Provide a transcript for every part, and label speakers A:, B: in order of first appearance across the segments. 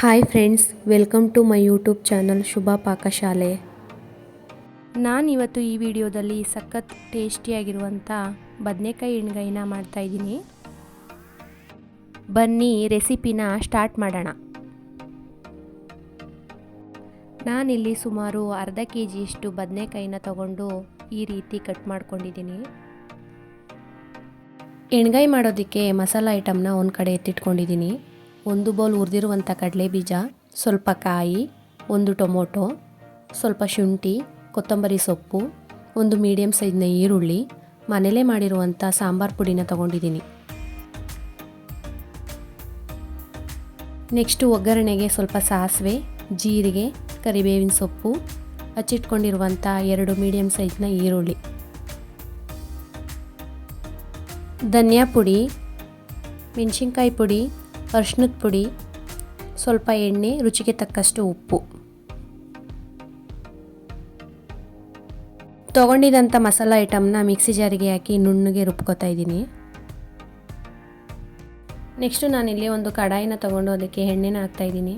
A: Hi friends, welcome to my YouTube channel Shubha Pakashale. ನಾನಿವತ್ತು ಈ ವಿಡಿಯೋದಲ್ಲಿ ಸಖತ್ ಟೇಸ್ಟಿಯಾಗಿರುವಂಥ ಬದನೆಕಾಯಿ ಎಣ್ಗಾಯಿನ ಮಾಡ್ತಾಯಿದ್ದೀನಿ. ಬನ್ನಿ ರೆಸಿಪಿನ ಸ್ಟಾರ್ಟ್ ಮಾಡೋಣ. ನಾನಿಲ್ಲಿ ಸುಮಾರು ಅರ್ಧ ಕೆಜಿಯಷ್ಟು ಬದನೆಕಾಯಿನ ತಗೊಂಡು ಈ ರೀತಿ ಕಟ್ ಮಾಡ್ಕೊಂಡಿದ್ದೀನಿ. ಎಣ್ಗಾಯಿ ಮಾಡೋದಕ್ಕೆ ಮಸಾಲ ಐಟಮ್ನ ಒಂದು ಕಡೆ ಎತ್ತಿಟ್ಕೊಂಡಿದ್ದೀನಿ. ಒಂದು ಬೌಲ್ ಹುರಿದಿರುವಂಥ ಕಡಲೆ ಬೀಜ, ಸ್ವಲ್ಪ ಕಾಯಿ, ಒಂದು ಟೊಮೊಟೊ, ಸ್ವಲ್ಪ ಶುಂಠಿ, ಕೊತ್ತಂಬರಿ ಸೊಪ್ಪು, ಒಂದು ಮೀಡಿಯಮ್ ಸೈಜ್ನ ಈರುಳ್ಳಿ, ಮನೇಲೇ ಮಾಡಿರುವಂಥ ಸಾಂಬಾರು ಪುಡಿನ ತಗೊಂಡಿದ್ದೀನಿ. ನೆಕ್ಸ್ಟು ಒಗ್ಗರಣೆಗೆ ಸ್ವಲ್ಪ ಸಾಸಿವೆ, ಜೀರಿಗೆ, ಕರಿಬೇವಿನ ಸೊಪ್ಪು, ಹಚ್ಚಿಟ್ಕೊಂಡಿರುವಂಥ 2 ಮೀಡಿಯಮ್ ಸೈಜ್ನ ಈರುಳ್ಳಿ, ಧನಿಯಾ ಪುಡಿ, ಮೆಣಸಿನ್ಕಾಯಿ ಪುಡಿ, ಅರಿಶಿನದ ಪುಡಿ, ಸ್ವಲ್ಪ ಎಣ್ಣೆ, ರುಚಿಗೆ ತಕ್ಕಷ್ಟು ಉಪ್ಪು. ತೊಗೊಂಡಿದ್ದಂಥ ಮಸಾಲ ಐಟಮ್ನ ಮಿಕ್ಸಿ ಜಾರಿಗೆ ಹಾಕಿ ನುಣ್ಣಗೆ ರುಬ್ಕೋತಾ ಇದ್ದೀನಿ. ನೆಕ್ಸ್ಟು ನಾನಿಲ್ಲಿ ಒಂದು ಕಡಾಯಿನ ತಗೊಂಡು ಅದಕ್ಕೆ ಎಣ್ಣೆನ ಹಾಕ್ತಾಯಿದ್ದೀನಿ.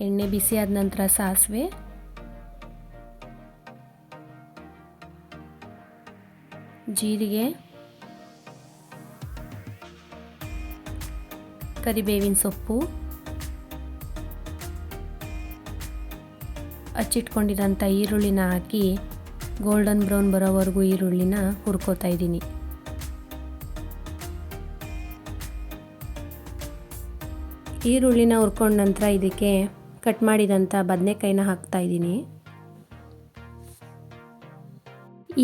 A: ಎಣ್ಣೆ ಬಿಸಿ ಆದ ನಂತರ ಸಾಸಿವೆ, ಜೀರಿಗೆ, ಕರಿಬೇವಿನ ಸೊಪ್ಪು, ಹಚ್ಚಿಟ್ಕೊಂಡಿರೋಂಥ ಈರುಳ್ಳಿನ ಹಾಕಿ ಗೋಲ್ಡನ್ ಬ್ರೌನ್ ಬರೋವರೆಗೂ ಈರುಳ್ಳಿನ ಹುರ್ಕೋತಾ ಇದ್ದೀನಿ. ಈರುಳ್ಳಿನ ಹುರ್ಕೊಂಡ ನಂತರ ಇದಕ್ಕೆ ಕಟ್ ಮಾಡಿದಂಥ ಬದನೆಕಾಯಿನ ಹಾಕ್ತಾ ಇದ್ದೀನಿ.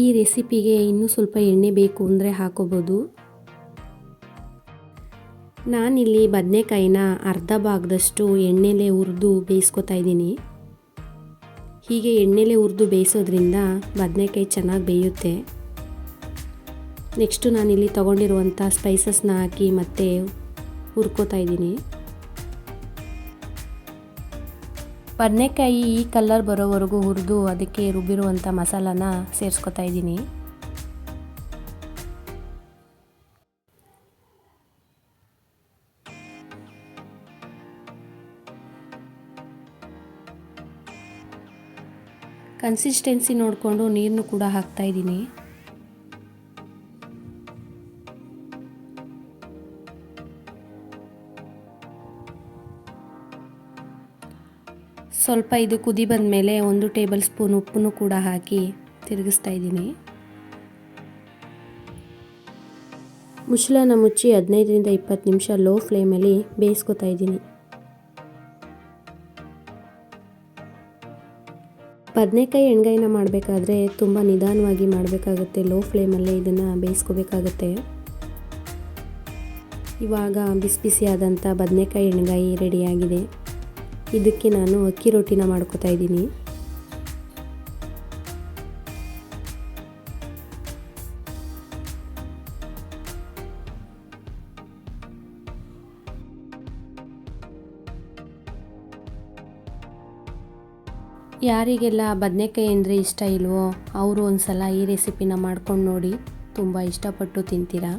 A: ಈ ರೆಸಿಪಿಗೆ ಇನ್ನೂ ಸ್ವಲ್ಪ ಎಣ್ಣೆ ಬೇಕು ಅಂದರೆ ಹಾಕೋಬೋದು. ನಾನಿಲ್ಲಿ ಬದನೆಕಾಯಿನ ಅರ್ಧ ಭಾಗದಷ್ಟು ಎಣ್ಣೆಲೇ ಹುರಿದು ಬೇಯಿಸ್ಕೊತಾ ಇದ್ದೀನಿ. ಹೀಗೆ ಎಣ್ಣೆಲೇ ಹುರಿದು ಬೇಯಿಸೋದ್ರಿಂದ ಬದನೆಕಾಯಿ ಚೆನ್ನಾಗಿ ಬೇಯುತ್ತೆ. ನೆಕ್ಸ್ಟು ನಾನಿಲ್ಲಿ ತೊಗೊಂಡಿರುವಂಥ ಸ್ಪೈಸಸ್ನ ಹಾಕಿ ಮತ್ತೆ ಹುರ್ಕೋತಾ ಇದ್ದೀನಿ. ಬದನೆಕಾಯಿ ಈ ಕಲರ್ ಬರೋವರೆಗೂ ಹುರಿದು ಅದಕ್ಕೆ ರುಬ್ಬಿರುವಂಥ ಮಸಾಲಾನ ಸೇರಿಸ್ಕೊತಾ ಇದ್ದೀನಿ. ಕನ್ಸಿಸ್ಟೆನ್ಸಿ ನೋಡಿಕೊಂಡು ನೀರನ್ನು ಕೂಡ ಹಾಕ್ತಾ ಇದ್ದೀನಿ. ಸ್ವಲ್ಪ ಇದು ಕುದಿ ಬಂದ ಮೇಲೆ 1 ಟೇಬಲ್ ಸ್ಪೂನ್ ಉಪ್ಪನ್ನು ಕೂಡ ಹಾಕಿ ತಿರುಗಿಸ್ತಾ ಇದ್ದೀನಿ. ಮುಚ್ಚಳನ ಮುಚ್ಚಿ 15ರಿಂದ 20 ನಿಮಿಷ ಲೋ ಫ್ಲೇಮಲ್ಲಿ ಬೇಯಿಸ್ಕೊತಾ ಇದ್ದೀನಿ. ಬದನೆಕಾಯಿ ಎಣ್ಗಾಯಿನ ಮಾಡಬೇಕಾದ್ರೆ ತುಂಬ ನಿಧಾನವಾಗಿ ಮಾಡಬೇಕಾಗುತ್ತೆ. ಲೋ ಫ್ಲೇಮಲ್ಲೇ ಇದನ್ನು ಬೇಯಿಸ್ಕೋಬೇಕಾಗತ್ತೆ. ಇವಾಗ ಬಿಸಿ ಬಿಸಿಯಾದಂಥ ಬದನೆಕಾಯಿ ಎಣ್ಗಾಯಿ ರೆಡಿಯಾಗಿದೆ. ಇದಕ್ಕೆ ನಾನು ಅಕ್ಕಿ ರೊಟ್ಟಿನ ಮಾಡ್ಕೋತಾ ಇದ್ದೀನಿ. ಯಾರಿಗೆಲ್ಲ ಬದನೆಕಾಯಿ ಅಂದರೆ ಇಷ್ಟ ಇಲ್ವೋ ಅವರು ಒಂದು ಸಲ ಈ ರೆಸಿಪಿನ ಮಾಡ್ಕೊಂಡು ನೋಡಿ, ತುಂಬ ಇಷ್ಟಪಟ್ಟು ತಿಂತೀರಾ.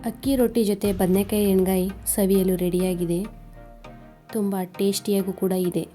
A: ಅಕ್ಕಿ ರೊಟ್ಟಿ ಜೊತೆ ಬದನೆಕಾಯಿ ಎಣ್ಗಾಯಿ ಸವಿಯಲು ರೆಡಿಯಾಗಿದೆ. ತುಂಬ ಟೇಸ್ಟಿಯಾಗೂ ಕೂಡ ಇದೆ.